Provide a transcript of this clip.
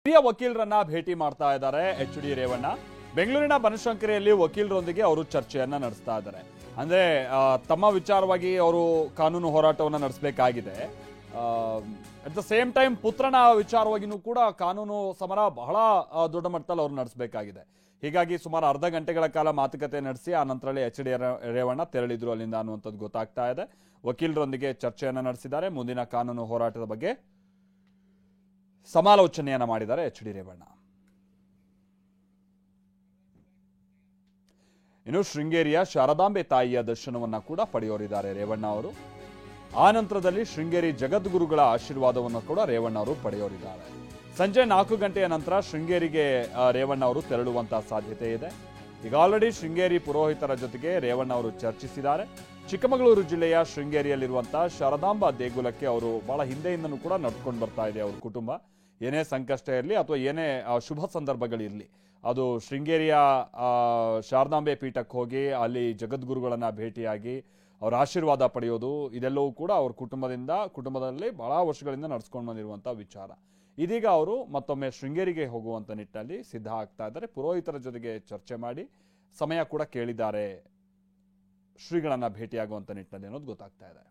ಹಿರಿಯ ವಕೀಲರನ್ನ ಭೇಟಿ ಮಾಡ್ತಾ ಇದ್ದಾರೆ ಎಚ್.ಡಿ. ರೇವಣ್ಣ. ಬೆಂಗಳೂರಿನ ಬನಶಂಕರಿಯಲ್ಲಿ ವಕೀಲರೊಂದಿಗೆ ಅವರು ಚರ್ಚೆಯನ್ನ ನಡೆಸ್ತಾ ಇದ್ದಾರೆ. ಅಂದ್ರೆ ತಮ್ಮ ವಿಚಾರವಾಗಿ ಅವರು ಕಾನೂನು ಹೋರಾಟವನ್ನು ನಡೆಸಬೇಕಾಗಿದೆ. ಅಟ್ ದ ಸೇಮ್ ಟೈಮ್ ಪುತ್ರನ ವಿಚಾರವಾಗಿನೂ ಕೂಡ ಕಾನೂನು ಸಮರ ಬಹಳ ದೊಡ್ಡ ಮಟ್ಟದಲ್ಲಿ ಅವರು ನಡೆಸಬೇಕಾಗಿದೆ. ಹೀಗಾಗಿ ಸುಮಾರು ಅರ್ಧ ಗಂಟೆಗಳ ಕಾಲ ಮಾತುಕತೆ ನಡೆಸಿ ಆ ನಂತರದಲ್ಲಿ ಎಚ್.ಡಿ. ರೇವಣ್ಣ ತೆರಳಿದ್ರು ಅಲ್ಲಿಂದ ಅನ್ನುವಂಥದ್ದು ಗೊತ್ತಾಗ್ತಾ ಇದೆ. ವಕೀಲರೊಂದಿಗೆ ಚರ್ಚೆಯನ್ನ ನಡೆಸಿದ್ದಾರೆ. ಮುಂದಿನ ಕಾನೂನು ಹೋರಾಟದ ಬಗ್ಗೆ ಸಮಾಲೋಚನೆಯನ್ನ ಮಾಡಿದ್ದಾರೆ ಎಚ್.ಡಿ. ರೇವಣ್ಣ. ಇನ್ನು ಶೃಂಗೇರಿಯ ಶಾರದಾಂಬೆ ತಾಯಿಯ ದರ್ಶನವನ್ನ ಕೂಡ ಪಡೆಯೋರಿದ್ದಾರೆ ರೇವಣ್ಣ ಅವರು. ಆ ನಂತರದಲ್ಲಿ ಶೃಂಗೇರಿ ಜಗದ್ಗುರುಗಳ ಆಶೀರ್ವಾದವನ್ನು ಕೂಡ ರೇವಣ್ಣ ಅವರು ಪಡೆಯೋರಿದ್ದಾರೆ. ಸಂಜೆ 4 ಗಂಟೆಯ ನಂತರ ಶೃಂಗೇರಿಗೆ ರೇವಣ್ಣ ಅವರು ತೆರಳುವಂತಹ ಸಾಧ್ಯತೆ ಇದೆ. ಈಗ ಆಲ್ರೆಡಿ ಶೃಂಗೇರಿ ಪುರೋಹಿತರ ಜೊತೆಗೆ ರೇವಣ್ಣ ಅವರು ಚರ್ಚಿಸಿದ್ದಾರೆ. ಚಿಕ್ಕಮಗಳೂರು ಜಿಲ್ಲೆಯ ಶೃಂಗೇರಿಯಲ್ಲಿರುವಂತಹ ಶಾರದಾಂಬಾ ದೇಗುಲಕ್ಕೆ ಅವರು ಬಹಳ ಹಿಂದೆಯಿಂದನೂ ಕೂಡ ನಡ್ಕೊಂಡು ಬರ್ತಾ ಇದೆ ಅವ್ರ ಕುಟುಂಬ. ಏನೇ ಸಂಕಷ್ಟ ಇರಲಿ ಅಥವಾ ಏನೇ ಶುಭ ಸಂದರ್ಭಗಳಿರಲಿ, ಅದು ಶೃಂಗೇರಿಯ ಶಾರದಾಂಬೆ ಪೀಠಕ್ಕೆ ಹೋಗಿ ಅಲ್ಲಿ ಜಗದ್ಗುರುಗಳನ್ನ ಭೇಟಿಯಾಗಿ ಅವರ ಆಶೀರ್ವಾದ ಪಡೆಯೋದು, ಇದೆಲ್ಲವೂ ಕೂಡ ಅವ್ರ ಕುಟುಂಬದಲ್ಲಿ ಬಹಳ ವರ್ಷಗಳಿಂದ ನಡ್ಸ್ಕೊಂಡು ಬಂದಿರುವಂತಹ ವಿಚಾರ. ಇದೀಗ ಅವರು ಮತ್ತೊಮ್ಮೆ ಶೃಂಗೇರಿಗೆ ಹೋಗುವಂತ ನಿಟ್ಟಿನಲ್ಲಿ ಸಿದ್ಧ ಆಗ್ತಾ ಇದ್ದಾರೆ. ಪುರೋಹಿತರ ಜೊತೆಗೆ ಚರ್ಚೆ ಮಾಡಿ ಸಮಯ ಕೂಡ ಕೇಳಿದ್ದಾರೆ ಶ್ರೀಗಳನ್ನ ಭೇಟಿಯಾಗುವಂತ ನಿಟ್ಟಿನಲ್ಲಿ ಅನ್ನೋದು ಗೊತ್ತಾಗ್ತಾ ಇದೆ.